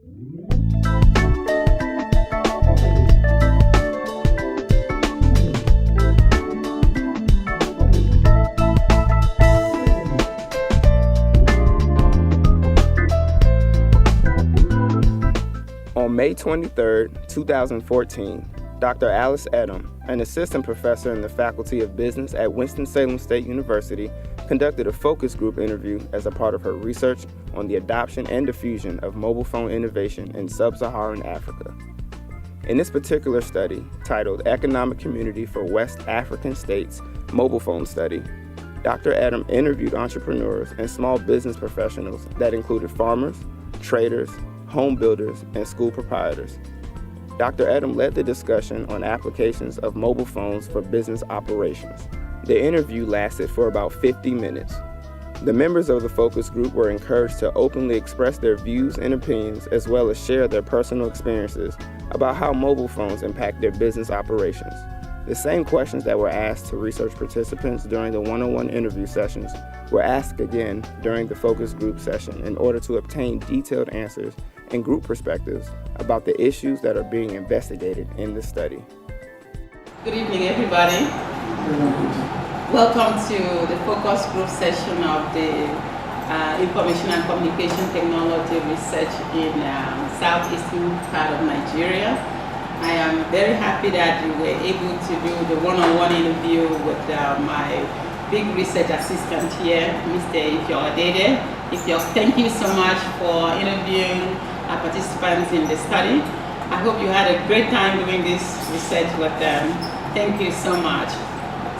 On May 23, 2014, Dr. AliceEtim, an assistant professor in the Faculty of Business at Winston Salem State University, conducted a focus group interview as a part of her research on the adoption and diffusion of mobile phone innovation in Sub-Saharan Africa. In this particular study, titled Economic Community for West African States, MobilePhoneStudy, Dr. Etim interviewed entrepreneurs and small business professionals that included farmers, traders, home builders, and school proprietors. Dr. Etim led the discussion on applications of mobile phones for business operations. The interview lasted for about 50 minutes. The members of the focus group were encouraged to openly express their views and opinions, as well as share their personal experiences about how mobile phones impact their business operations. The same questions that were asked to research participants during the one-on-one interview sessions were asked again during the focus group session in order to obtain detailed answers and group perspectives about the issues that are being investigated in the study. Good evening, everybody. Welcome to the focus group session of the Information and Communication Technology Research in southeastern part of Nigeria. I am very happy that you were able to do the one-on-one interview with my big research assistant here, Mr. Ifyo. Thank you so much for interviewing our participants in the study. I hope you had a great time doing this research with them. Thank you so much.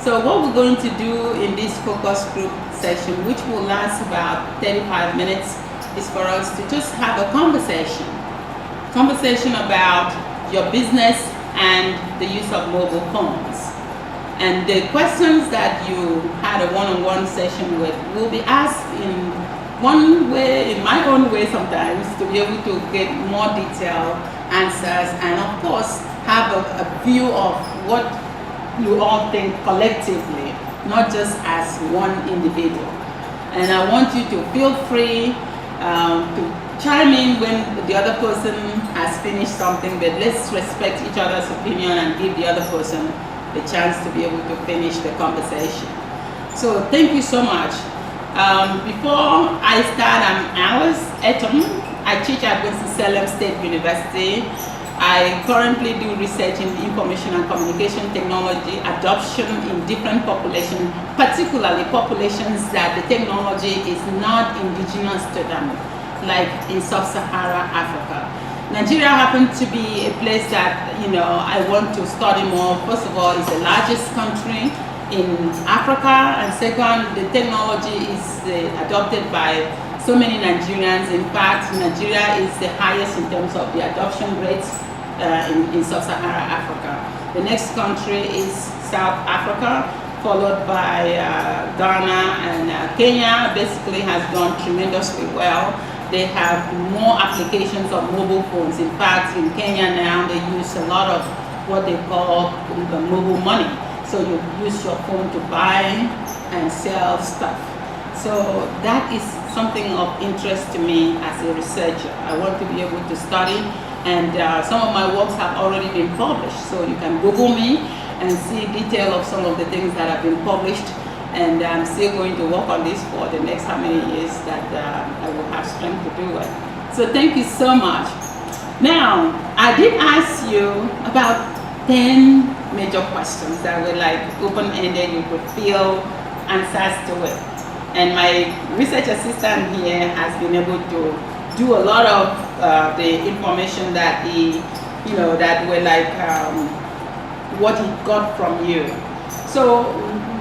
So what we're going to do in this focus group session, which will last about 35 minutes, is for us to just have a conversation about your business and the use of mobile phones. And the questions that you had a one-on-one session with will be asked in one way, in my own way sometimes, to be able to get more detailed answers and of course have a view of what you all think collectively, not just as one individual. And I want you to feel free to chime in when the other person has finished something, but let's respect each other's opinion and give the other person the chance to be able to finish the conversation. So thank you so much. Before I start, I'm AliceEtim. I teach at Winston Salem State University. I currently do research in information and communication technology adoption in different populations, particularly populations that the technology is not indigenous to them, like in Sub-Saharan Africa. Nigeria happens to be a place that I want to study more. First of all, it's the largest country in Africa, and second, the technology is adopted by so many Nigerians. In fact, Nigeria is the highest in terms of the adoption rates in Sub-Saharan Africa. The next country is South Africa, followed by Ghana, and Kenya basically has done tremendously well. They have more applications of mobile phones. In fact, in Kenya now, they use a lot of what they call mobile money. So you use your phone to buy and sell stuff. So that is something of interest to me as a researcher. I want to be able to study, and some of my works have already been published. So you can Google me and see detail of some of the things that have been published. And I'm still going to work on this for the next how many years that I will have strength to do it. So thank you so much. Now, I did ask you about 10 major questions that were like open-ended, you could feel answers to it. And my research assistant here has been able to do a lot of the information that that were like what he got from you. So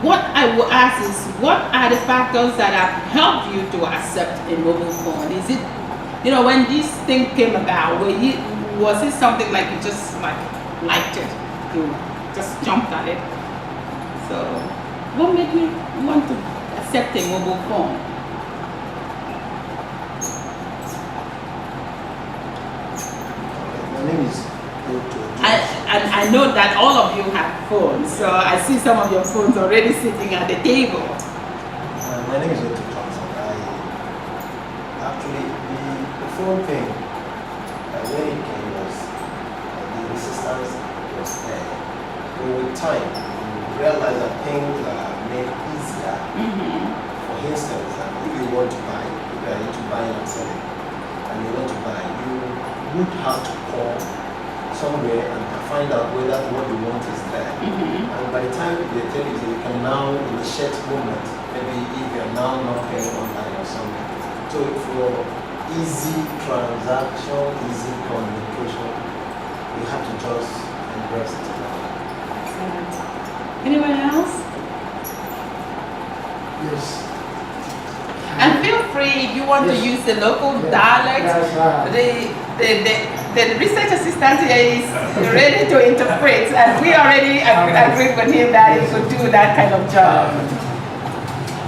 what I will ask is, what are the factors that have helped you to accept a mobile phone? Is it, when this thing came about, was it something like you just liked it, you just jumped at it? So what made you want to accept a mobile phone? My name is I know that all of you have phones, so I see some of your phones already sitting at the table. My name is Johnson. Actually, the phone thing when it came was the resistance was there. But with time, you realize that things are made easier. For instance, if you want to buy, if you are into buying and selling, and you want to buy, you would have to call somewhere and find out whether what you want is there. And by the time they tell you, you can now initiate movement. Maybe if you are now not paying online or something. So for easy transaction, easy communication, you have to just embrace it. Excellent. Anyone else? Yes. And feel free if you want to use the local dialect. The research assistant here is ready to interpret, and we already agreed with him that he could do that kind of job.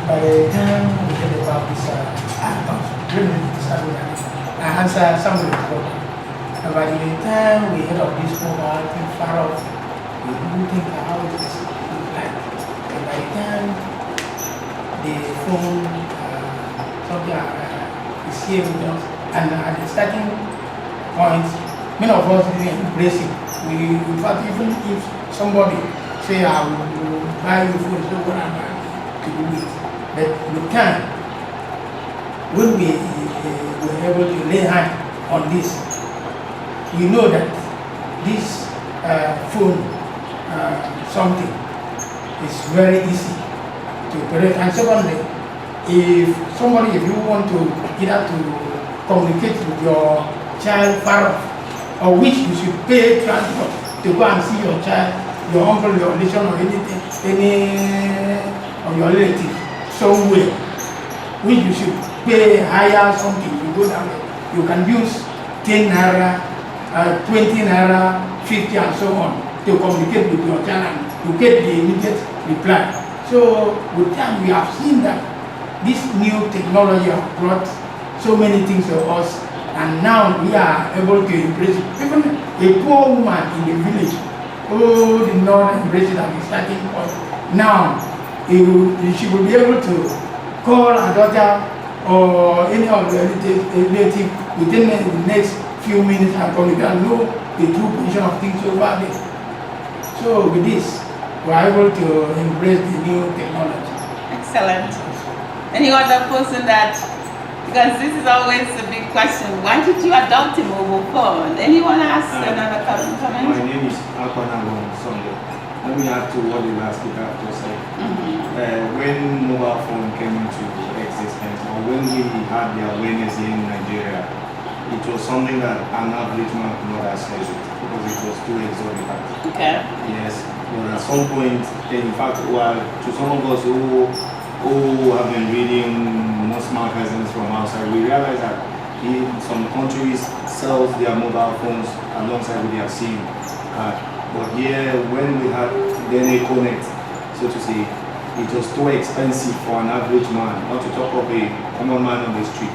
By the time we get about this, I answer some of the problems. And by the time we head of this mobile thing far off, we do think how it is like. And by the time the phone is here with us, and at the starting point, many of us didn't embrace it. We, in fact, even if somebody say, I will buy you food, so what am I to do it? But with time, when we were able to lay hand on this, we know that this phone something is very easy to operate. And secondly, if you want to either to communicate with your child far off, or which you should pay transport to go and see your child, your uncle, your relation, or anything, any of your relative somewhere, which you should pay higher something, you go down there, you can use 10 naira, 20 naira, 50 and so on to communicate with your child and to get the immediate reply. So with time we have seen that this new technology has brought so many things to us, and now we are able to embrace it. Even a poor woman in the village who did not embrace it at the starting point, now she will be able to call her daughter or any of the relative within the next few minutes and communicate and know the true position of things over there. So with this, we are able to embrace the new technology. Excellent. Any other person that, because this is always a big question, why did you adopt a mobile phone? Anyone ask another comment? My name is Akwa Sunday. Let me add to what the last speaker just said. When mobile phone came into existence, or when we had the awareness in Nigeria, it was something that an average man could not access it because it was too exorbitant. Okay. Yes, but at some point, in fact, well, to some of us who have been reading most magazines from outside, we realize that in some countries sells their mobile phones alongside with their SIM card. But here, when we had then a connect, so to say, it was too expensive for an average man, not to talk of a common man on the street.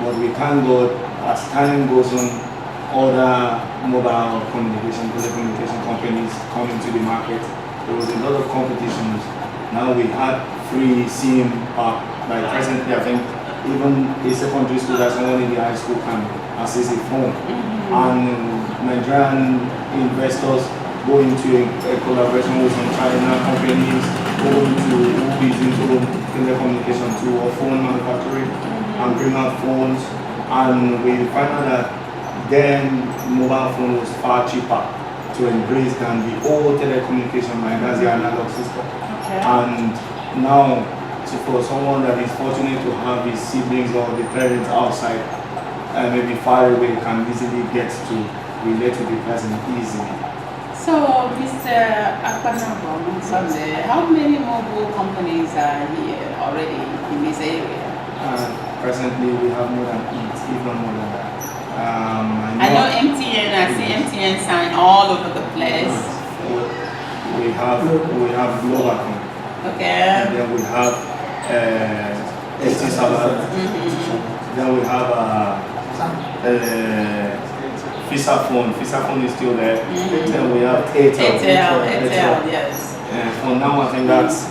But we thank God, as time goes on, other mobile communication, telecommunication companies come into the market. There was a lot of competitions. Now we had free SIM, like presently I think even a secondary school that someone in the high school can access a phone. And Nigerian investors go into a collaboration with some China companies, go into who is into telecommunication to or phone manufacturing and bring out phones. And we find out that then mobile phone was far cheaper to embrace than the old telecommunication line, that's the analog system. Okay. And now, so for someone that is fortunate to have his siblings or the parents outside, maybe far away, can easily get to relate to the person easily. So, Mr. Akwa, how many mobile companies are here already in this area? Presently, we have more than 8, if not more than that. I know MTN, I see MTN sign all over the place. We have Globacom. Okay. And then we have Sub-Saharan. Then we have Fisafone is still there. Then we have Etim. Etim, yes. For now, I think that's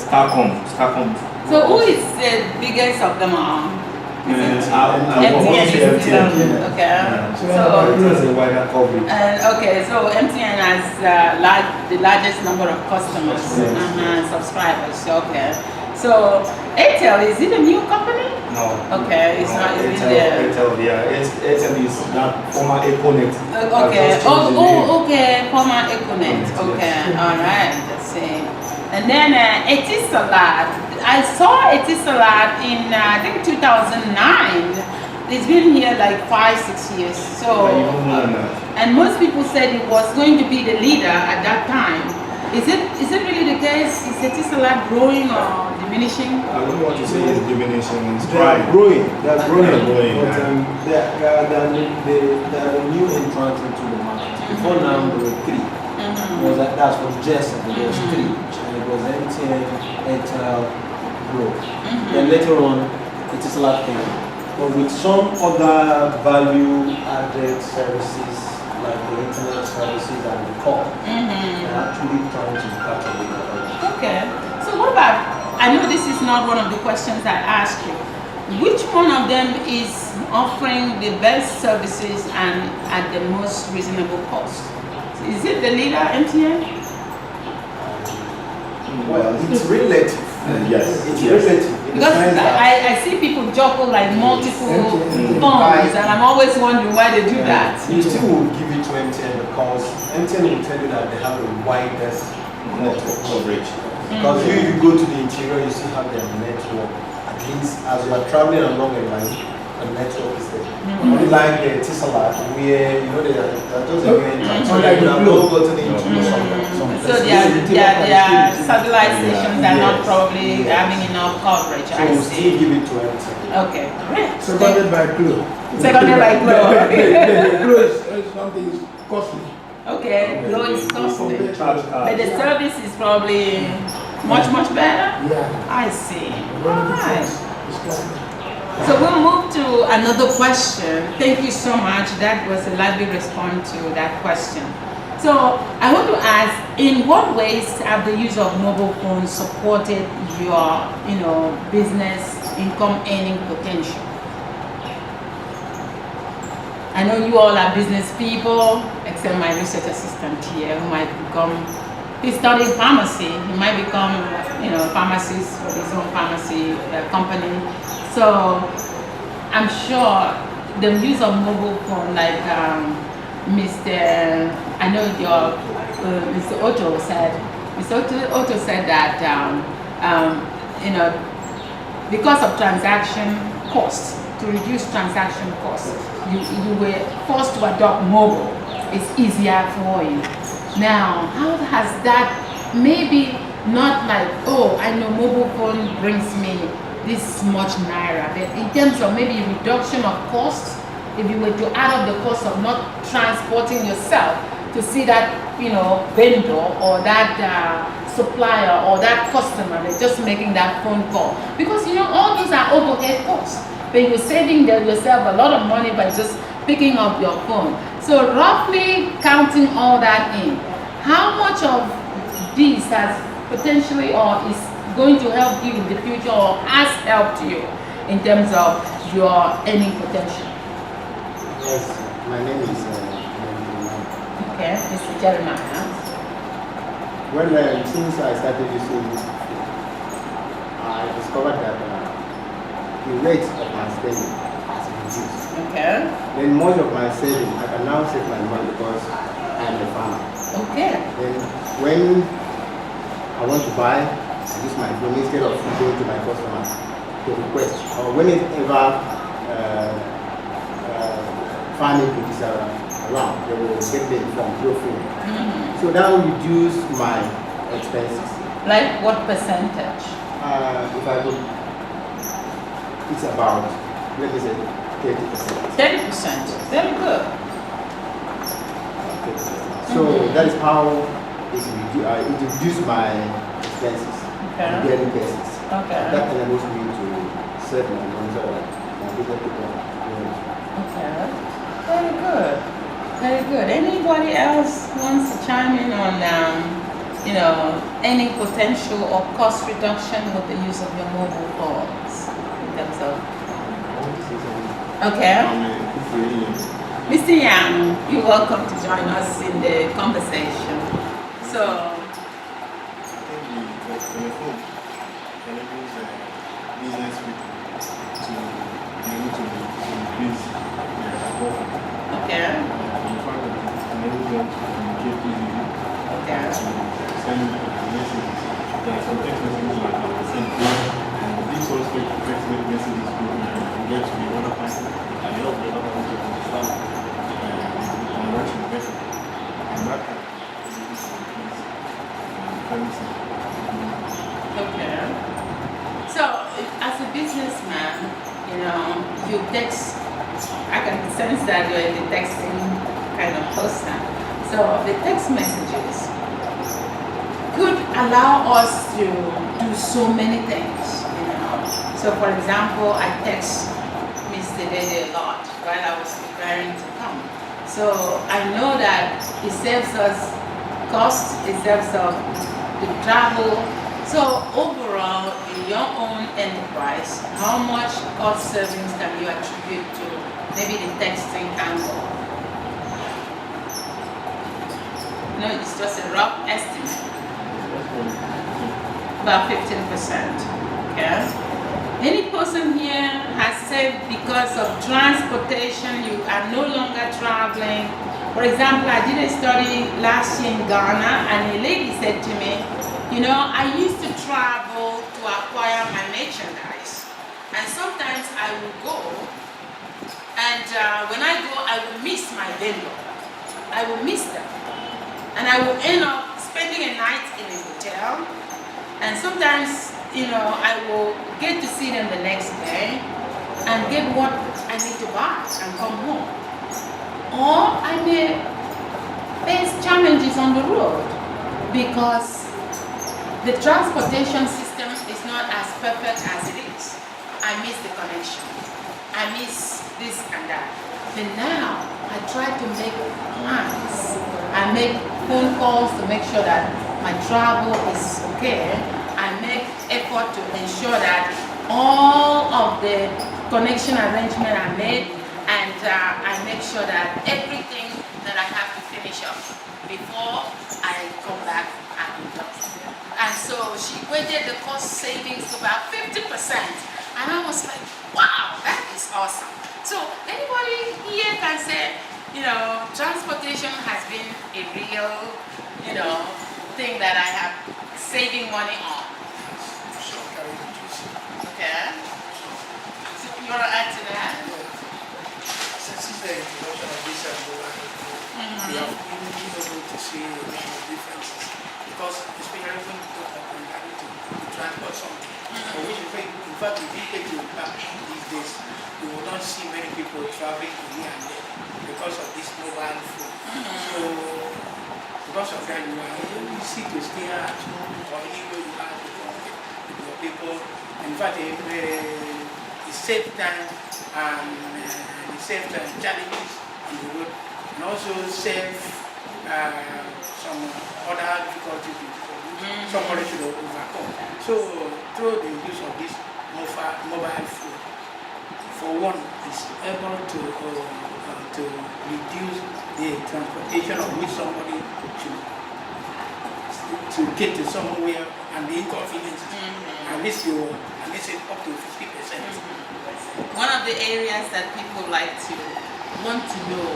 Starcom. So who is the biggest of them all? MTN is still, okay. It has a wider coverage. Okay, so MTN has the largest number of customers, subscribers. Okay. So Airtel, is it a new company? No. Okay, it's not. It's there. Airtel, yeah. Airtel is that former ECONET. Okay. Okay. Former ECONET. Okay. All right. Let's see. And then Etisalat. I saw Etisalat in I think 2009. It's been here like 5-6 years. So, and most people said it was going to be the leader at that time. Is it really the case? Is Etisalat growing or diminishing? I don't want to say it's diminishing. It's They are growing. They are growing. But Yeah. they are a new entrant into the market. Before now, there were three. That's for just there was three. And it was MTN, Airtel, Glo. Then later on, Etisalat came. But with some other value-added services like the internet services and the call, they're actually trying to catch up with that. Okay. So what about, I know this is not one of the questions I asked you. Which one of them is offering the best services and at the most reasonable cost? Is it the leader, MTN? Well, it's relative. Yes. It's relative. Because I see people juggle like multiple phones, and I'm always wondering why they do that. You still will give it to MTN because MTN will tell you that they have the widest network coverage. Because you go to the interior, you still have their network. At least as you are traveling along a line, the network is there. Unlike the Etisalat, where they are just a way in. So they will not go to the interior somewhere. So their satellite stations are not probably having enough coverage. So I we'll see. still give it to MTN. Okay, great. Seconded by Glo. Seconded by Glo. Glo is something costly. Okay, Glo is costly. Charge But card. the service is probably much better? Yeah. I see. Right. Alright. So we'll move to another question. Thank you so much. That was a lively response to that question. So I want to ask, in what ways have the use of mobile phones supported your, business income earning potential? I know you all are business people, except my research assistant here, who might become, he's studying pharmacy. He might become, pharmacist with his own pharmacy company. So I'm sure the use of mobile phone, like I know your Mr. Otto said that because of transaction costs, to reduce transaction costs, you were forced to adopt mobile. It's easier for you. Now, how has that, maybe not like, I know mobile phone brings me this much naira, but in terms of maybe reduction of costs, if you were to add up the cost of not transporting yourself to see that vendor or that supplier or that customer, they're just making that phone call, because all those are overhead costs, but you're saving yourself a lot of money by just picking up your phone. So roughly counting all that in, how much of this has potentially or is going to help you in the future or has helped you in terms of your earning potential? Yes, my name is May23. Okay, Mr. Jeremiah. Well, since I started using this, I discovered that the rate of my spending has reduced. Okay. Then most of my saving, I can now save my money because I am a farmer. Okay. Then when I want to buy, I use my phone instead of going to my customers to request. Or whenever farming is around, they will get the informed through phone. So that will reduce my expenses. Like what percentage? If I could, it's about, let me say, 30%. 30%. Very good. 30%. So that is how it reduced my expenses on a daily basis. Okay. That enables me to save my money so that my business people. Okay. Very good. Very good. Anybody else wants to chime in on, any potential or cost reduction with the use of your mobile phones in terms of? Okay. Hopefully, Mr. Yang, you're welcome to join us in the conversation. So, I think the telephone enables business people to be able to increase their profit. okay, In fact, it enables them to communicate easily, okay, to send messages. There are some text messages like I was sent, and these also text messages will get to the other person and help the other person to understand the interaction better. And that can increase privacy. okay. So, as a businessman, you know, you text, I can sense that you're the texting kind of person. So, the text messages could allow us to do so many things, you know. So, for example, I text Mr. Dede a lot while I was preparing to come. So, I know that it saves us cost, it saves us the travel. So, overall, in your own enterprise, how much cost savings can you attribute to maybe the texting angle? No, it's just a rough estimate. About 15%. Okay. Any person here has said because of transportation, you are no longer traveling. For example, I did a study last year in Ghana, and a lady said to me, you know, I used to travel to acquire my merchandise, and sometimes I will go, and when I go, I will miss my vendor. I will miss them, and I will end up spending a night in a hotel, and sometimes, you know, I will get to see them the next day and get what I need to buy and come home. Or I may face challenges on the road because the transportation system is not as perfect as it is. I miss the connection. I miss this and that. But now I try to make plans. I make phone calls to make sure that my travel is okay. I make effort to ensure that all of the connection arrangements are made, and I make sure that everything that I have to finish up before I come back and do. And so she equated the cost savings to about 50%. And I was like, wow, that is awesome. So anybody here can say, you know, transportation has been a real, you know, thing that I have saving money on. Okay. So you want to add to that? Since the introduction of this we have been able to see differences, because especially when you talk about having to transport something, for which in fact if you take your car these days, you will not see many people traveling here and there because of this mobile phone. So because of that, you are easy to stay at home or anywhere you are to communicate with your people. In fact, it saves time and it saves challenges on the road, and also save some other difficulties somebody should overcome. So through the use of this mobile phone, for one, is able to reduce the transportation of which somebody to get to somewhere and the inconveniences. At least it up to 50%. One of the areas that people like to want to know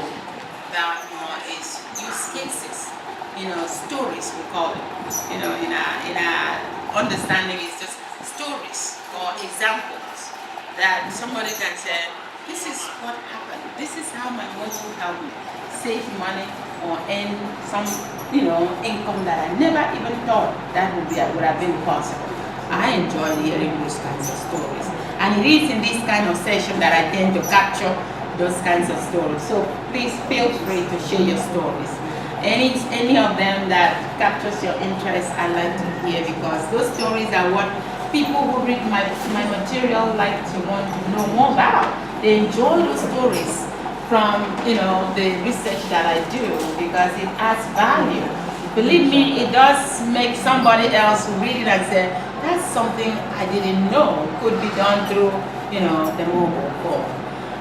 about more is use cases. You know, stories we call it. You know, in our understanding, it's just stories or examples that somebody can say, this is what happened. This is how my motor helped me save money or earn some, you know, income that I never even thought that would have been possible. I enjoy hearing those kinds of stories, and it is in this kind of session that I tend to capture those kinds of stories. So please feel free to share your stories. Any of them that captures your interest, I like to hear, because those stories are what people who read my material like to want to know more about. They enjoy those stories from, you know, the research that I do, because it adds value. Believe me, it does make somebody else read it and say, that's something I didn't know could be done through, you know, the mobile phone.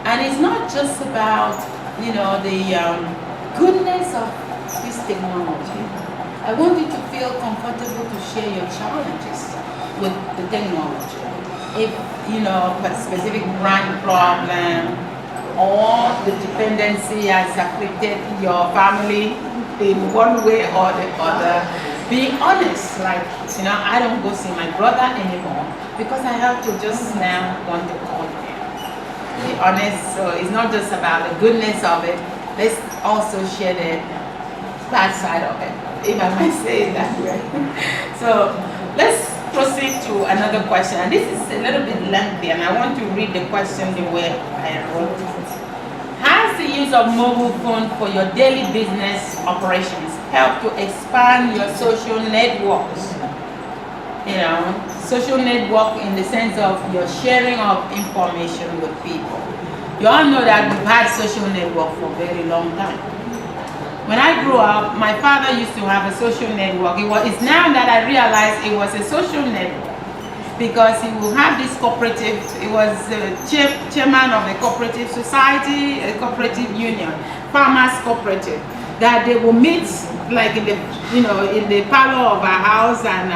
And it's just about, the goodness of this technology. I want you to feel comfortable to share your challenges with the technology. If, a specific brand problem or the dependency has affected your family in one way or the other, be honest. Like, I don't go see my brother anymore because I have to just now want to call him. Be honest. So it's not just about the goodness of it. Let's also share the bad side of it, if I might say it that way. So let's proceed to another question. And this is a little bit lengthy, and I want to read the question the way I wrote it. Has the use of mobile phone for your daily business operations helped to expand your social networks? Social network in the sense of your sharing of information with people. You all know that we've had social network for a very long time. When I grew up, my father used to have a social network. It's now that I realize it was a social network because he will have this cooperative. It was chairman of a cooperative society, a cooperative union, farmers cooperative, that they will meet like in the parlor of our house, and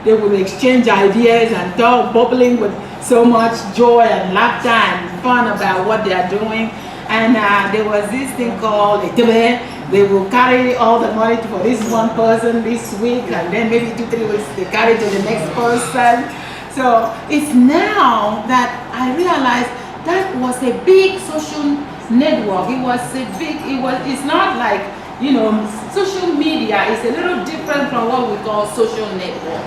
they will exchange ideas and talk, bubbling with so much joy and laughter and fun about what they are doing. And there was this thing called Etim. They will carry all the money for this one person this week, and then maybe 2-3 weeks they carry to the next person. So it's now that I realize that was a big social network. It's not like, social media is a little different from what we call social network.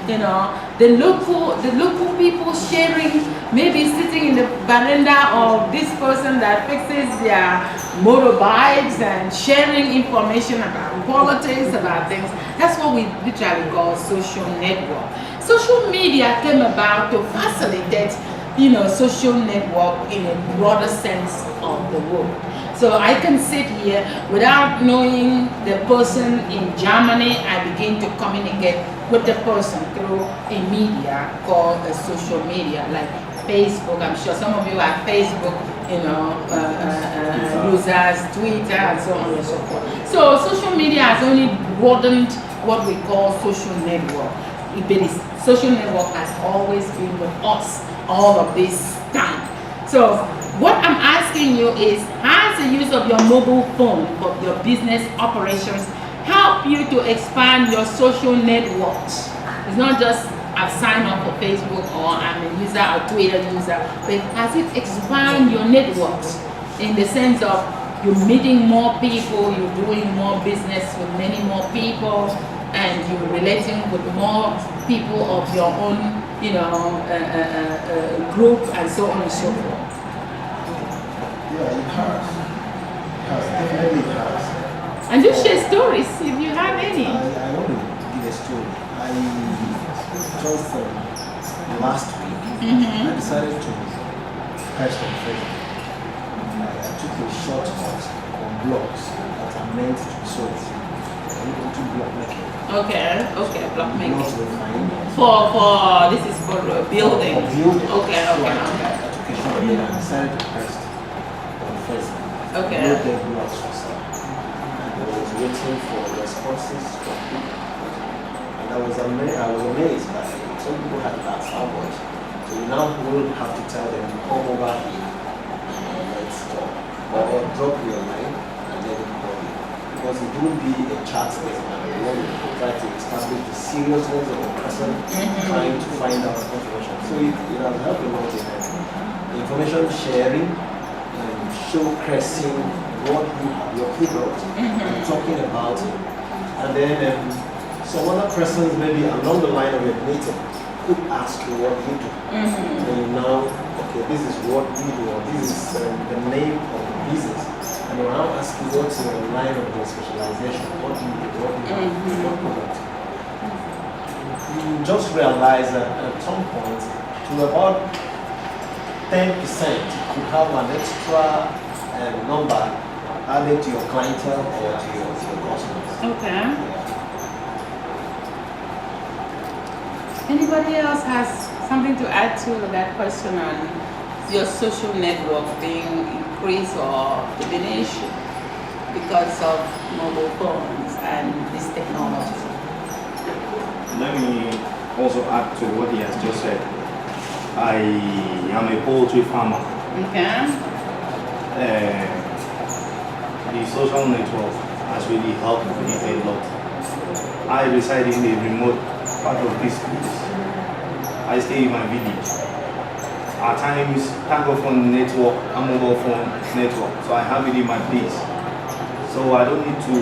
The local people sharing, maybe sitting in the veranda of this person that fixes their motorbikes and sharing information about politics, about things. That's what we literally call social network. Social media came about to facilitate, social network in a broader sense of the word. So I can sit here without knowing the person in Germany. I begin to communicate with the person through a media called a social media, like Facebook. I'm sure some of you are Facebook, users, Twitter, and so on and so forth. So social media has only broadened what we call social network. Social network has always been with us all of this time. So what I'm asking you is, has the use of your mobile phone for your business operations help you to expand your social networks? It's not just I've signed up for Facebook or I'm a user or Twitter user, but has it expand your networks in the sense of you're meeting more people, you're doing more business with many more people, and you're relating with more people of your own, group, and so on and so forth? Yeah, it has. Definitely it has. And you share stories if you have any. I want to give a story. Just last week, I decided to post on Facebook. I took a short course on blogs that are meant to be sold. I went into blog making. Okay, blog making. Not refined. For this is for building. For building. Okay. So I took a short and I decided to post on Facebook. Okay. I wrote their blogs for sale. And I was waiting for responses from people. And I was amazed by some people had asked how much. So you now will have to tell them to come over here and let's talk. Or drop your line and let them call you. Because it won't be a chat space and we want to try to establish the seriousness of the person trying to find out information. So it has helped a lot in information sharing and showcasing what you have, your product, and talking about it. And then some other persons maybe along the line of your meeting could ask you what you do. And you now, okay, this is what we do, or this is the name of the business. And when I ask you what's your line of your specialization, what do you do, what product? You just realize that at some point, to about 10%, you have an extra number added to your clientele or to your customers. Okay. Anybody else has something to add to that question on your social network being increase or diminish because of mobile phones and this technology? Let me also add to what he has just said. I am a poultry farmer. Okay. The social network has really helped me a lot. I reside in a remote part of this place. I stay in my village. At times, tag phone network and mobile phone network, so I have it in my place. So I don't need to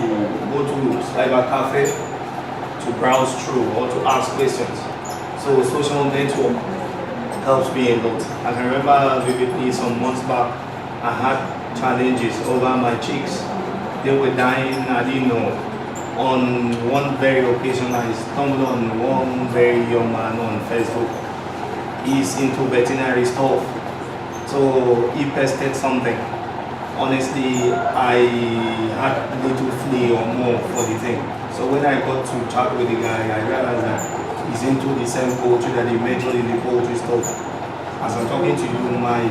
go to cyber cafe to browse through or to ask questions. So social network helps me a lot. I can remember vividly some months back, I had challenges over my chicks. They were dying, I didn't know. On one very occasion, I stumbled on one very young man on Facebook. He's into veterinary stuff. So he posted something. Honestly, I had little flee or more for the thing. So when I got to chat with the guy, I realized that he's into the same poultry that he mentioned in the poultry stuff. As I'm talking to you, my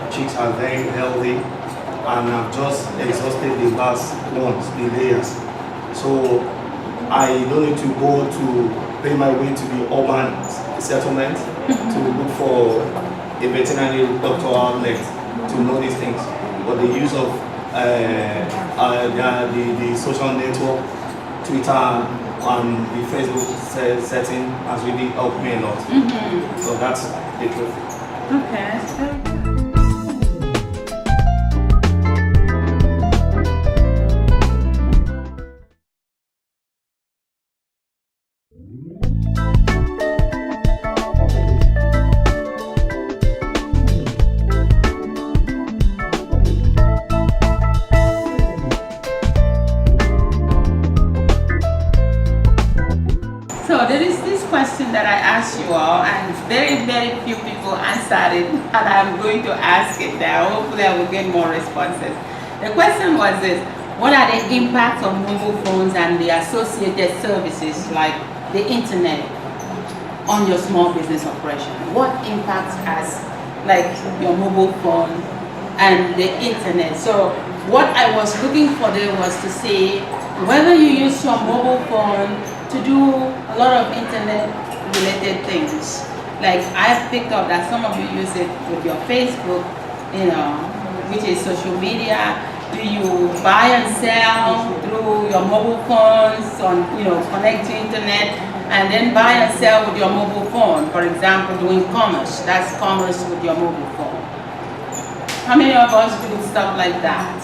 chicks are very healthy and I've just exhausted the last ones, the layers. So I don't need to go to pay my way to the urban settlement to look for a veterinary doctor outlet to know these things. But the use of the social network, Twitter, and the Facebook setting has really helped me a lot. So that's the truth. Okay. So there is this question that I asked you all, and very, very few people answered it, and I'm going to ask it now. Hopefully I will get more responses. The question was this: what are the impacts of mobile phones and the associated services like the internet on your small business operation? What impact has like your mobile phone and the internet? So what I was looking for there was to see whether you use your mobile phone to do a lot of internet related things. Like I've picked up that some of you use it with your Facebook, which is social media. Do you buy and sell through your mobile phones on, connect to internet and then buy and sell with your mobile phone? For example, doing commerce, that's commerce with your mobile phone. How many of us do stuff like that?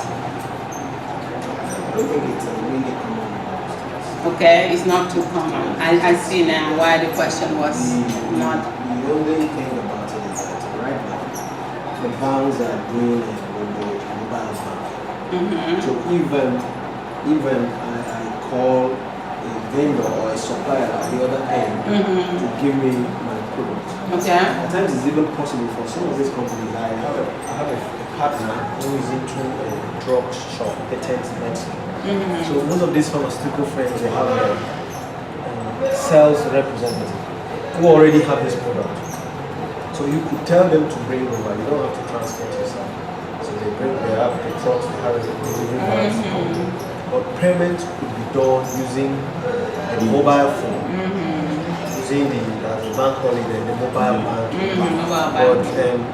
I don't think it's a really common. Okay, it's not too common. I see now why the question was not. The only thing about it is that right now, the banks are doing a mobile bank. So even I call a vendor or a supplier at the other end to give me my product. Okay. At times it's even possible for some of these companies. I have a partner who is into a drug shop, patent medicine. So most of these pharmaceutical firms, they have a sales representative who already have this product. So you could tell them to bring it over. You don't have to transport yourself. So they have the trucks, they have the delivery vans. But payment could be done using a mobile phone, using the bank holiday, the mobile bank. But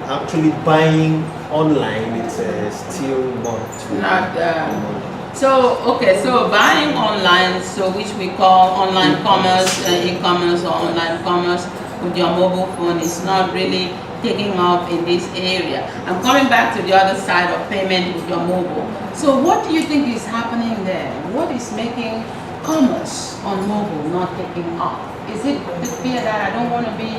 actually buying online, it's still not. So buying online, so which we call online commerce, e-commerce or online commerce with your mobile phone is not really taking off in this area. I'm coming back to the other side of payment with your mobile. So what do you think is happening there? What is making commerce on mobile not taking off? Is it the fear that I don't want to be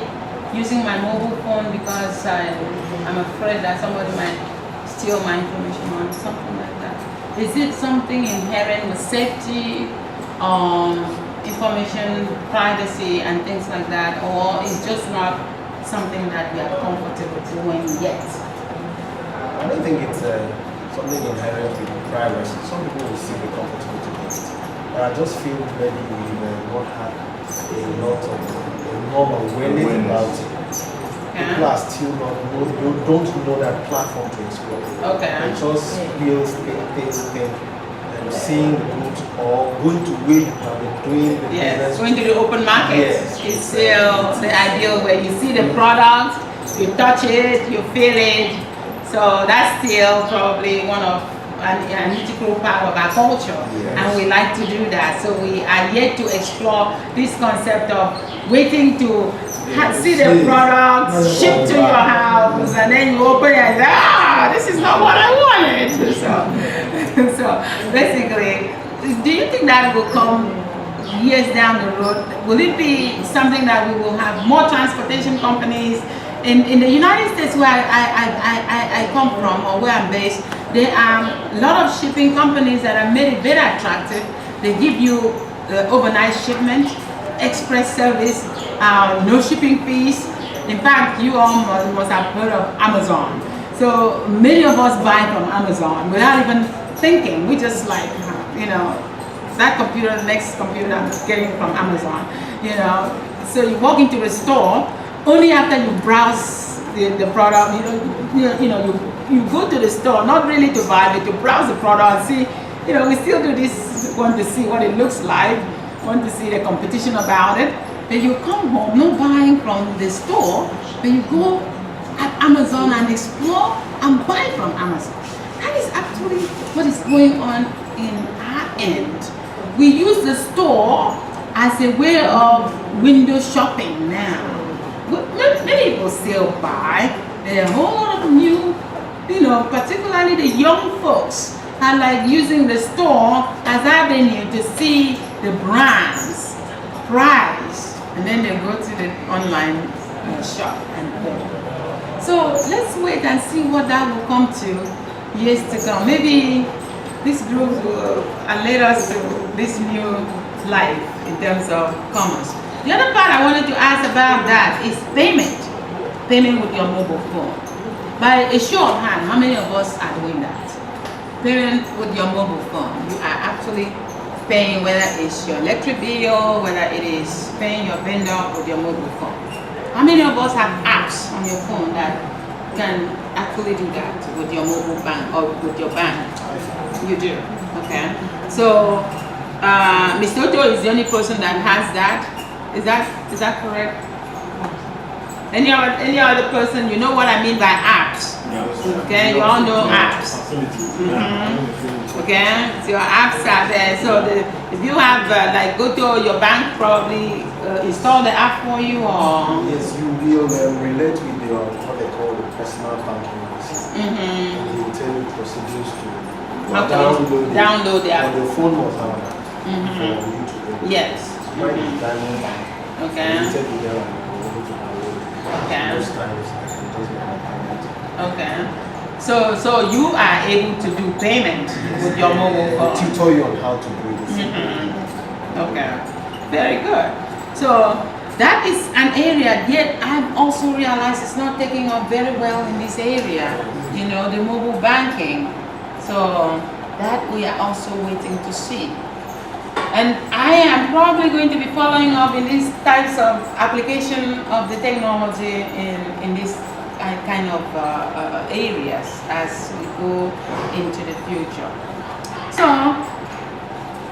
using my mobile phone because I'm afraid that somebody might steal my information or something like that? Is it something inherent with safety, information privacy and things like that, or is just not something that we are comfortable doing yet? I don't think it's something inherent with privacy. Some people will still be comfortable to it. But I just feel maybe we will not have a lot of normal awareness about it. Okay. People are still don't know that platform to explore. Okay. They just feel seeing the goods or going to where you have been doing the Yes, business. going to the open market. Yes. It's still the ideal where you see the product, you touch it, you feel it. So that's still probably one of an integral part of our culture, Yes. and we like to do that. So we are yet to explore this concept of waiting to see the product shipped to your house, and then you open it and say, this is not what I wanted. So basically, do you think that will come years down the road? Will it be something that we will have more transportation companies? In the United States, where I come from, or where I'm based, there are a lot of shipping companies that have made it very attractive. They give you overnight shipment, express service, no shipping fees. In fact, you all must have heard of Amazon. So many of us buy from Amazon without even thinking. We just like, that computer, next computer I'm getting from Amazon. So you walk into the store. Only after you browse the product, you go to the store, not really to buy, but to browse the product and see, we still do this, want to see what it looks like, want to see the competition about it. Then you come home, not buying from the store, but you go at Amazon and explore and buy from Amazon. That is actually what is going on in our end. We use the store as a way of window shopping now. Many people still buy. There are a whole lot of new, particularly the young folks are like using the store as avenue to see the brands, price, and then they go to the online shop and buy. So let's wait and see what that will come to years to come. Maybe this group will lead us to this new life in terms of commerce. The other part I wanted to ask about that is payment with your mobile phone. By a show of hand, how many of us are doing that? Payment with your mobile phone. You are actually paying, whether it's your electric bill, whether it is paying your vendor with your mobile phone. How many of us have apps on your phone that can actually do that with your mobile bank or with your bank? You do. Okay. So Mr. Otto is the only person that has that. Is that correct? Any other person, you know what I mean by apps? Okay, you all know apps. Okay, so your apps are there. So if you have go to your bank, probably install the app for you, or yes, you will relate with your what they call the personal banking system. And they will tell you procedures to download the app. On your phone must have that for you to yes. Mine is Diamond Bank. Okay. Okay. Most times I can just make my payment. Okay. So you are able to do payment with your mobile phone. Tutor you on how to do this. Okay. Very good. So that is an area, yet I've also realized it's not taking off very well in this area. The mobile banking. So that we are also waiting to see. And I am probably going to be following up in these types of application of the technology in this kind of areas as we go into the future. So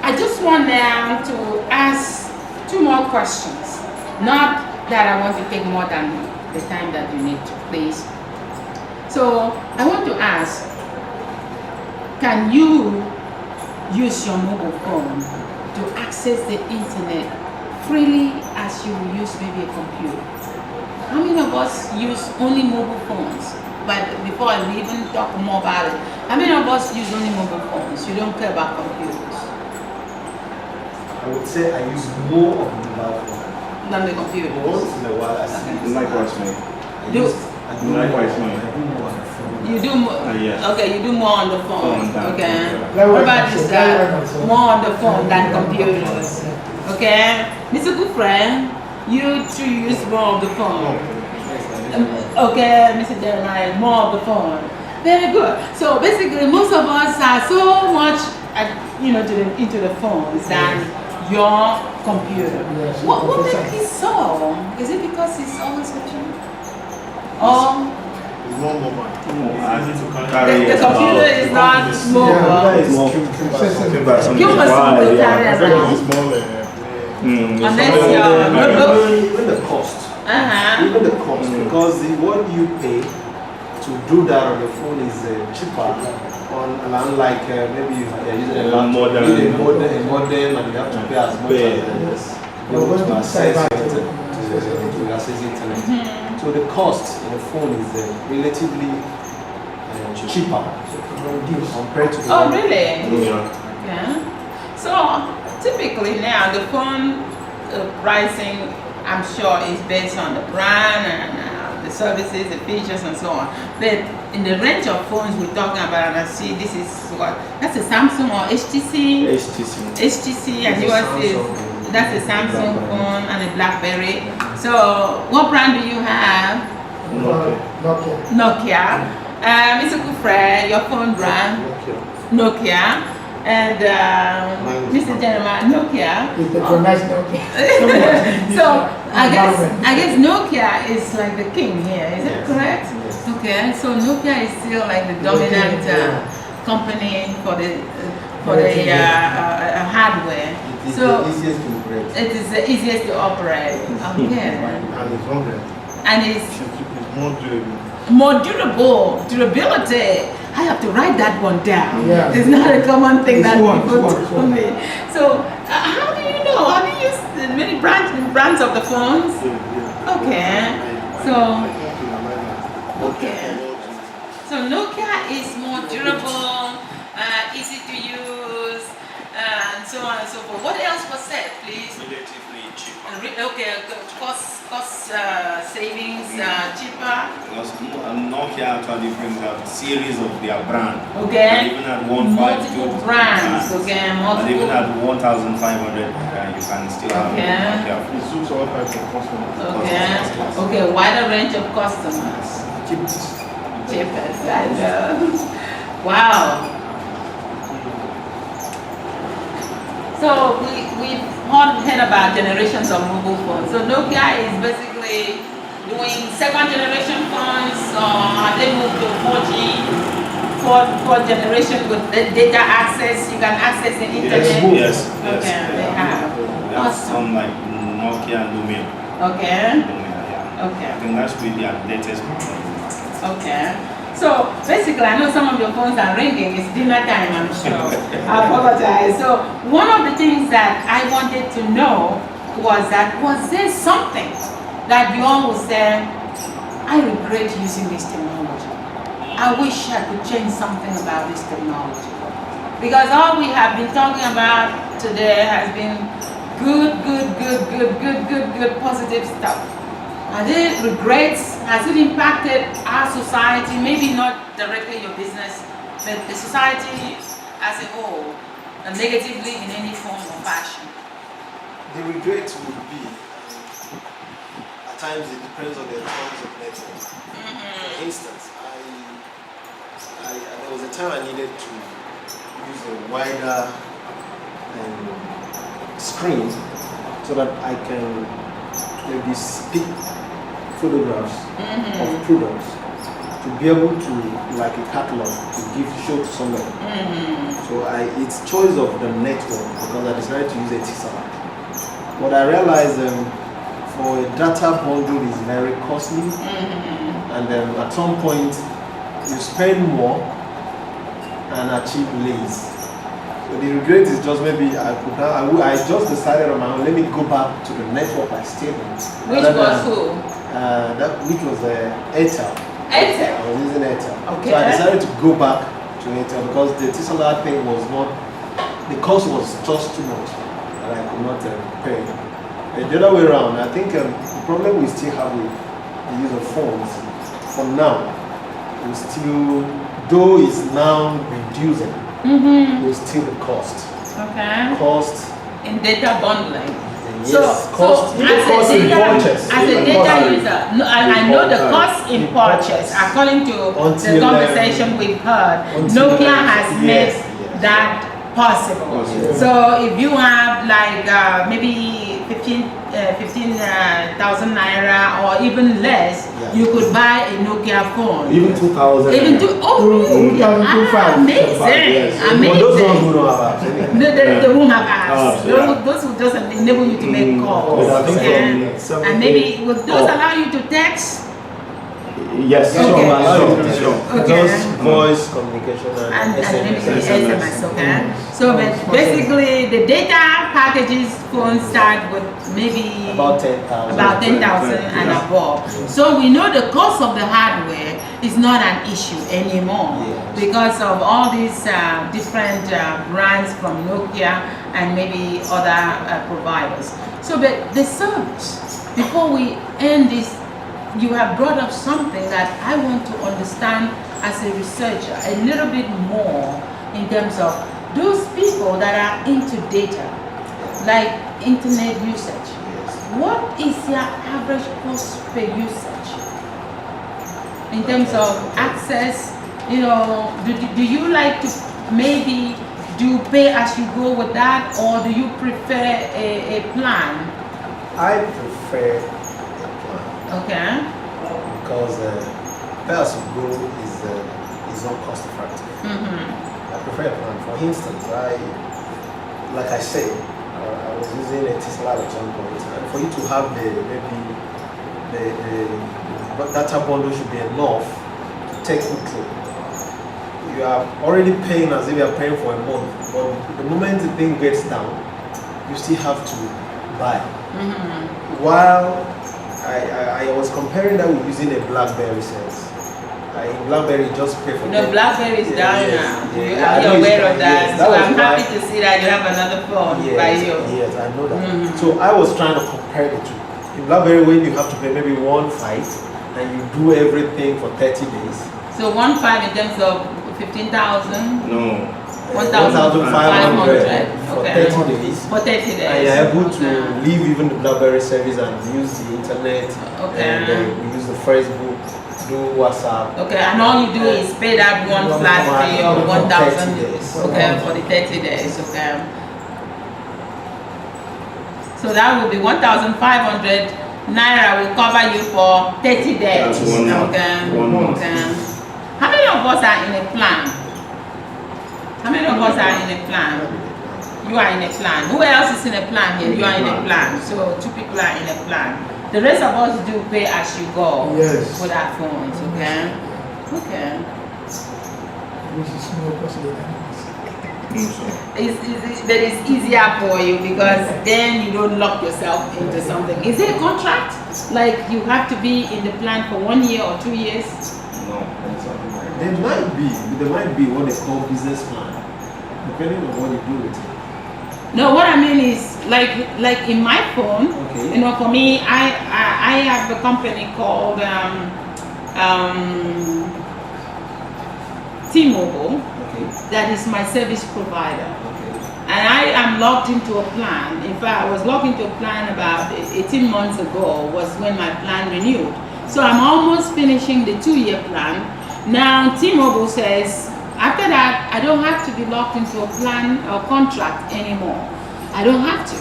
I just want now to ask two more questions. Not that I want to take more than the time that you need to, please. So I want to ask, can you use your mobile phone to access the internet freely as you will use maybe a computer? How many of us use only mobile phones? But before I even talk more about it, how many of us use only mobile phones? You don't care about computers? I would say I use more of the mobile phone than the computer. Once in a while I see Likewise, me. I do more on the phone. You do more. Yeah. Okay, you do more on the phone. Okay. Yeah. What about this? More on the phone than computers. Okay, Mr. Good you too use more of the phone. Okay, Mr. Jeremiah, more of the phone. Very good. So basically, most of us are so much, into the phones than your computer. What makes it so? Is it because it's always with you? Oh, It's more mobile. the computer is not mobile. It's more You must carry around. Unless you're notebook. Even the cost. Uh-huh. Even the cost, because what you pay to do that on the phone is cheaper. Unlike maybe you're using a laptop, you need a modem and you have to pay as much as to access internet. So the cost in the phone is relatively cheaper compared to the Oh, really? Yeah. Yeah. So typically now the phone pricing, I'm sure, is based on the brand and the services, the features, and so on. But in the range of phones we're talking about, and I see this is what, that's a Samsung or HTC? HTC, and yours is, that's a Samsung phone and a BlackBerry. So what brand do you have? Nokia. Mr. Kufre, your phone brand? Nokia. And Mr. Gentleman, Nokia. So I guess Nokia is like the king here. Is that correct? Yes. Okay. So Nokia is still like the dominant company for the hardware. It is So the easiest to operate. it is the easiest to operate. Okay. And it's 100. And it's It's more durable. more durable, durability. I have to write that one down. Yeah. It's not a common thing that people it's tell me. So, how do you know? Have you used many brands of the phones? Okay. So, okay. So Nokia is more durable, easy to use, and so on and so forth. What else was said, please? Relatively cheaper. Okay, cost savings, cheaper. Because Nokia actually brings out series of their brand. Okay. And even at 152, Multiple brands. Okay, and multiple. even at 1,500, you can still have Okay. Nokia. It suits all types of customers. Okay. Okay, wider range of customers. Cheapest, I know. Wow. So we've heard about generations of mobile phones. So Nokia is basically doing second generation phones, or have they moved to 4G, fourth generation with the data access? You can access the internet. Yes. Okay, they have. They have some like Nokia and Lumia. Okay. Yeah. Okay. I think that's with their latest model. Okay. So basically, I know some of your phones are ringing. It's dinner time, I'm sure. I apologize. So one of the things that I wanted to know was there something that you all would say, I regret using this technology. I wish I could change something about this technology. Because all we have been talking about today has been good, positive stuff. Are there regrets? Has it impacted our society? Maybe not directly your business, but the society as a whole, negatively in any form or fashion? The regret would be, at times it depends on the terms of network. For instance, there was a time I needed to use a wider screen so that I can maybe speak photographs of products to be able to, like a catalog, to show to somebody. So it's choice of the network because I decided to use a T-Salat. But I realized for a data bundle is very costly, and at some point you spend more and achieve less. So the regret is just maybe I just decided on my own, let me go back to the network I stayed on. Which was who? Which was Etim. Etim. I was using Etim. Okay. So I decided to go back to Etim because the T-Salat thing was not, the cost was just too much and I could not pay. The other way around, I think the problem we still have with the use of phones for now, we still, though it's now reducing, we still the cost. Okay. Cost. In data bundling. Yes, So as a data user, no, I know the cost in purchase. According to the conversation we've heard, Nokia has made that possible. So if you have like maybe 15,000 naira or even less, you could buy a Nokia phone. Even 2,000. Even really? 2,250. Amazing. But those ones who don't have apps. They won't have apps. Yeah. Those will just enable you to make calls. I think And maybe will those allow you to text? Yes, Okay. sure. Okay. Just voice communication And maybe the SMS. SMS, okay? So but basically the data packages phones start with maybe About 10,000. about 10,000 and above. So we know the cost of the hardware is not an issue anymore Yes. because of all these different brands from Nokia and maybe other providers. So but the service, before we end this, you have brought up something that I want to understand as a researcher a little bit more in terms of those people that are into data, like internet usage. What is your average cost per usage in terms of access? You know, do you like to maybe do pay as you go with that, or do you prefer a plan? I prefer Okay. because pay as you go is not cost effective. I prefer a plan. For instance, like I said, I was using a Tesla at some point, and for you to have the data bundle should be enough to take you through. You are already paying as if you are paying for a month, but the moment the thing gets down, you still have to buy. While I was comparing that with using a BlackBerry service. In BlackBerry, you just pay for No, BlackBerry is down yes, now. yeah, Are I you know aware it's of down, that? yes, So was I'm happy why- to see that you have another phone by you. Yes, I know that. So I was trying to compare the two. In BlackBerry, when you have to pay maybe 1.5 and you do everything for 30 days. So 1.5 in terms of 15,000, No. 1,500 for okay. 30 days. For 30 days. And you're able to Okay. leave even the BlackBerry service and use the internet. Okay. And we use the Facebook, do WhatsApp. Okay, and all you do is pay that one flat fee of 1,000. 30 days. Okay, for the 30 days. Okay. So that would be 1,500 naira will cover you for 30 days. That's 1 month. Okay. 1 month. Okay. How many of us are in a plan? How many of us are in a plan? You are in a plan. Who else is in a plan here? You are in a plan. So 2 people are in a plan. The rest of us do pay as you go. Yes. With our phones, okay? Okay. Which is more costly than That is easier for you because then you don't lock yourself into something. Is there a contract? Like you have to be in the plan for 1 year or 2 years? No, that's something like that. There might be what they call business plan, depending on what you do with it. No, what I mean is like in my phone, Okay. you know, for me, I have a company called T-Mobile Okay. that is my service provider. Okay. And I am logged into a plan. In fact, I was logged into a plan about 18 months ago was when my plan renewed. So I'm almost finishing the 2-year plan. Now T-Mobile says, after that, I don't have to be locked into a plan or contract anymore. I don't have to.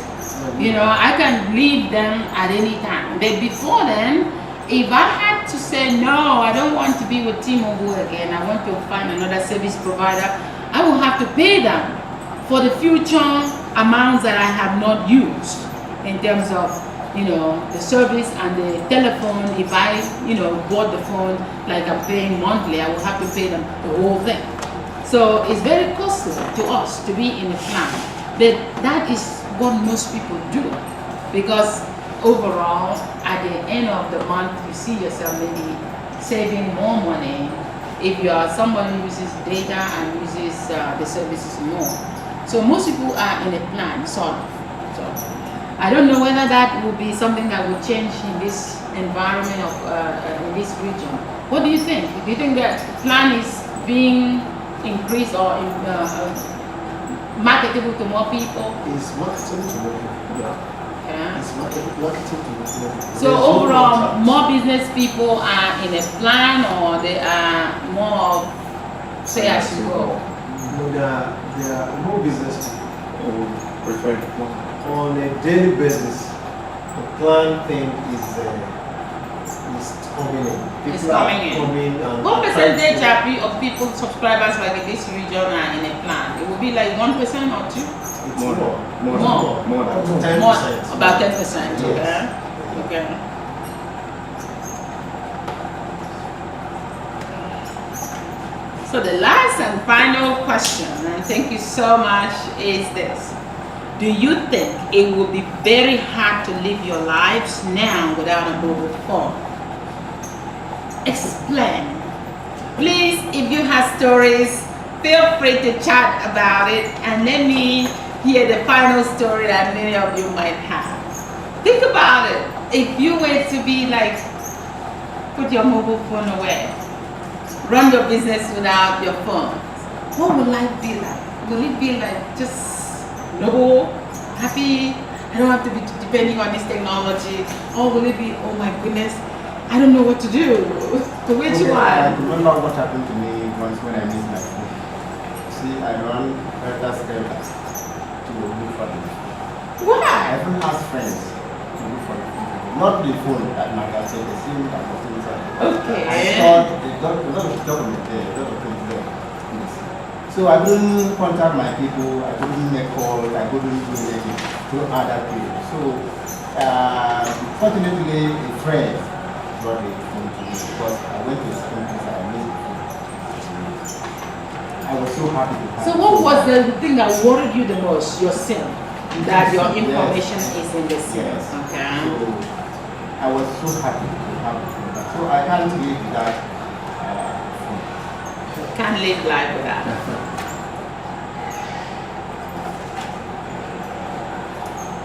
You know, I can leave them at any time. But before then, if I had to say, no, I don't want to be with T-Mobile again, I want to find another service provider, I will have to pay them for the future amounts that I have not used in terms of, you know, the service and the telephone. If I, you know, bought the phone like I'm paying monthly, I will have to pay them the whole thing. So it's very costly to us to be in a plan. But that is what most people do, because overall, at the end of the month, you see yourself maybe saving more money if you are somebody who uses data and uses the services more. So most people are in a plan, sort of. So I don't know whether that will be something that will change in this environment of in this region. What do you think? Do you think that plan is being increased or marketable to more people? It's marketing to more people. Yeah. It's marketing to more people. So overall, more business people are in a plan, or they are more of pay as you go. No, there are more business people. Prefer On a daily basis, the plan thing is coming in. It's People are coming in. coming and What trying percentage to- of people, subscribers like in this region are in a plan? It will be like 1% or 2%? It's More. more. More than 10%. More, about 10%. Yes. Okay. So the last and final question, and thank you so much, is this. Do you think it will be very hard to live your lives now without a mobile phone? Explain. Please, if you have stories, feel free to chat about it and let me hear the final story that many of you might have. Think about it. If you were to be like, put your mobile phone away, run your business without your phone, what will life be like? Will it be like just no, happy, I don't have to be depending on this technology? Or will it be, oh my goodness, I don't know what to do? To which I one? remember what happened to me once when I missed my phone. See, I run better skelter to look for it. I Why? even asked friends to look for it. Not the phone that matters, so the SIM that was inside. Okay. I thought a lot of document there, a lot of things there. Yes. So I couldn't contact my people, I couldn't make calls, I couldn't do anything through other people. So fortunately a friend brought the phone to me because I went to his country and I missed the phone. I was so happy to have So it. what was the thing that worried you the most? Your SIM? That your information is in the SIM? Yes. Okay. So I was so happy to have the phone. So I can't live without phone. Can't live life without it.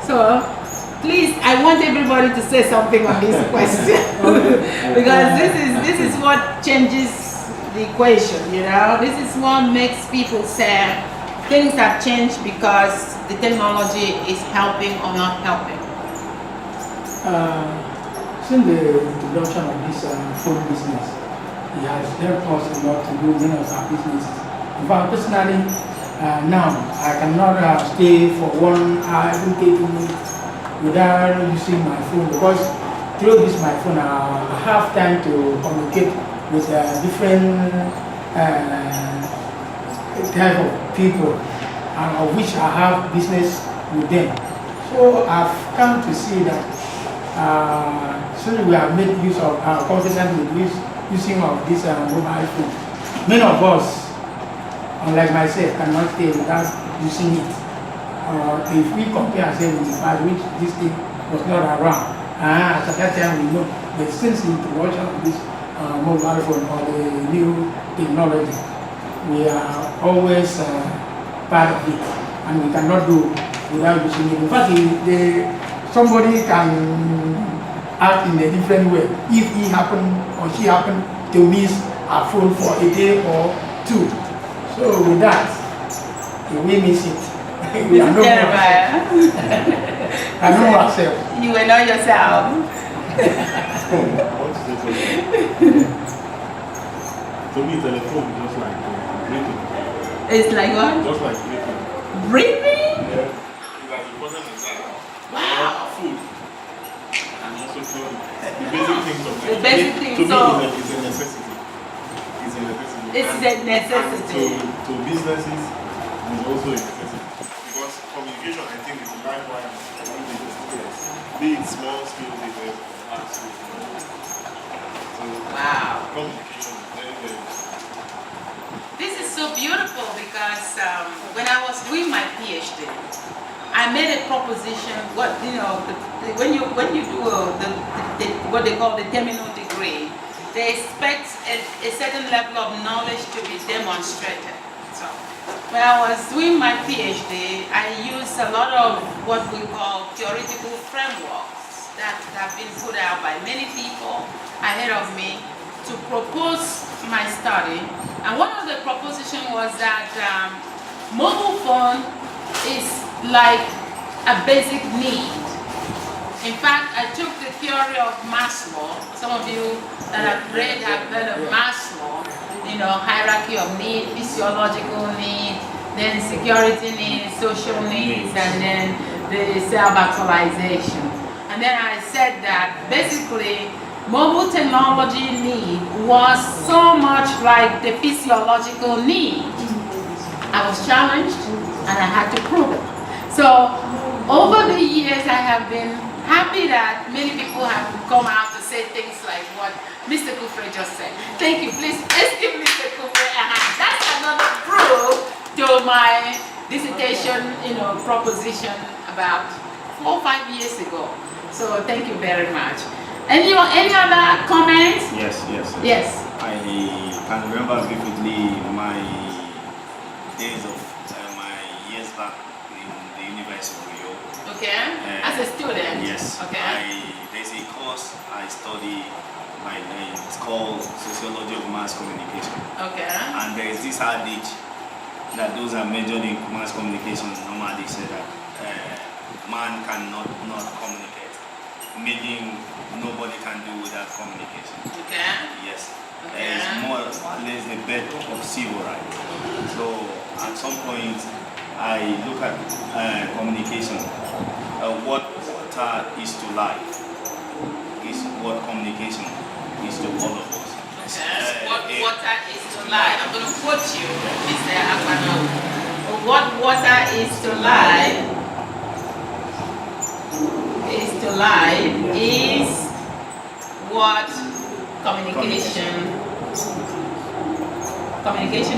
So, please, I want everybody to say something on this question because this is what changes the equation. You know, this is what makes people say things have changed because the technology is helping or not helping. Since the introduction of this phone business, it has helped us a lot to do many of our businesses. In fact, personally, now I cannot stay for 1 hour, even 30 minutes without using my phone because through this my phone I have time to communicate with different type of people and of which I have business with them. So I've come to see that since we have made use of our confidence with using of this mobile phone, many of us, unlike myself, cannot stay without using it. If we compare ourselves with the past, which this thing was not around, at that time we know, but since the introduction of this mobile phone or the new technology, we are always part of it, and we cannot do without using it. In fact, somebody can act in a different way if he happen or she happen to miss a phone for a day or 2. So with that, if we miss it, we are no more ourselves. You were not yourself. To me, telephone is just like breathing. It's like what? Just like breathing. Breathing? Yeah. It's like important as that. Wow. Food. And also clothing. The basic things of life. The basic things To me, of- it's a necessity. It's a necessity. It's And- a necessity. and to businesses, it's also a necessity. Because communication, I think, is a lifeline for all businesses. Be it small scale business, large scale business. So, Wow. communication is very, very important. This is so beautiful because when I was doing my PhD, I made a proposition. What when you do what they call the terminal degree, they expect a certain level of knowledge to be demonstrated. So when I was doing my PhD, I used a lot of what we call theoretical frameworks that have been put out by many people ahead of me to propose my study. And one of the proposition was that mobile phone is like a basic need. In fact, I took the theory of Maslow. Some of you that have read have heard of Maslow, hierarchy of need, physiological need, then security needs, social needs, and then the self-actualization. And And then I said that basically mobile technology need was so much like the physiological need. I was challenged and I had to prove it. So over the years I have been happy that many people have come out to say things like what Mr. Kufre just said. Thank you, please give Mr. Kufre a hand. That's another proof to my dissertation, proposition about 4 or 5 years ago. So thank you very much. Any other comments? Yes. I can remember vividly my days of my years back in the University of Rio. Okay. As a student? Yes. Okay. There's a course I study. It's called Sociology of Mass Communication. Okay. And there is this adage that those are majored in mass communication normally say that man cannot not communicate, meaning nobody can do without communication. Okay. Yes. Okay. It's more or less the bed of civil right. So at some point I look at communication. What water is to life is what communication is to all of us. Okay. What water is to life. I'm going to quote you, Mr. Akwa. What water is to life is what communication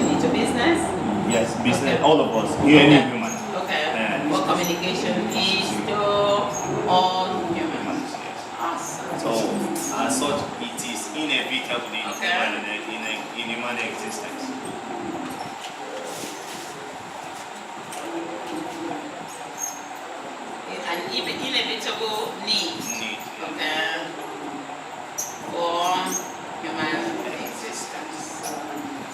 into business? Yes, business, Okay. all of us, any human. Okay. What communication is to all humans. Awesome. So, as such, it is inevitable in Okay. human existence. An inevitable need. Okay. For human existence.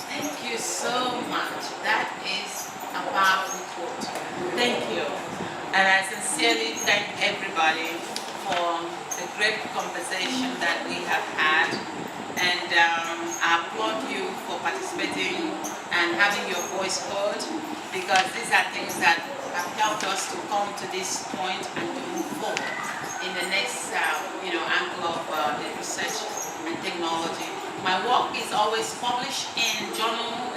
Thank you so much. That is a powerful quote. Thank you. And I sincerely thank everybody for the great conversation that we have had. And I applaud you for participating and having your voice heard, because these are things that have helped us to come to this point and to move forward in the next angle of the research and technology. My work is always published in journal,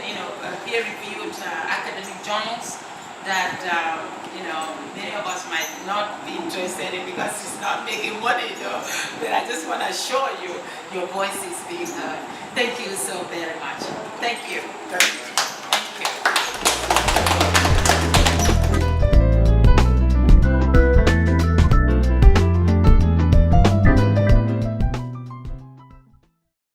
peer-reviewed academic journals that many of us might not be interested in because it's not making money, though. But I just want to assure you, your voice is being heard. Thank you so very much. Thank you.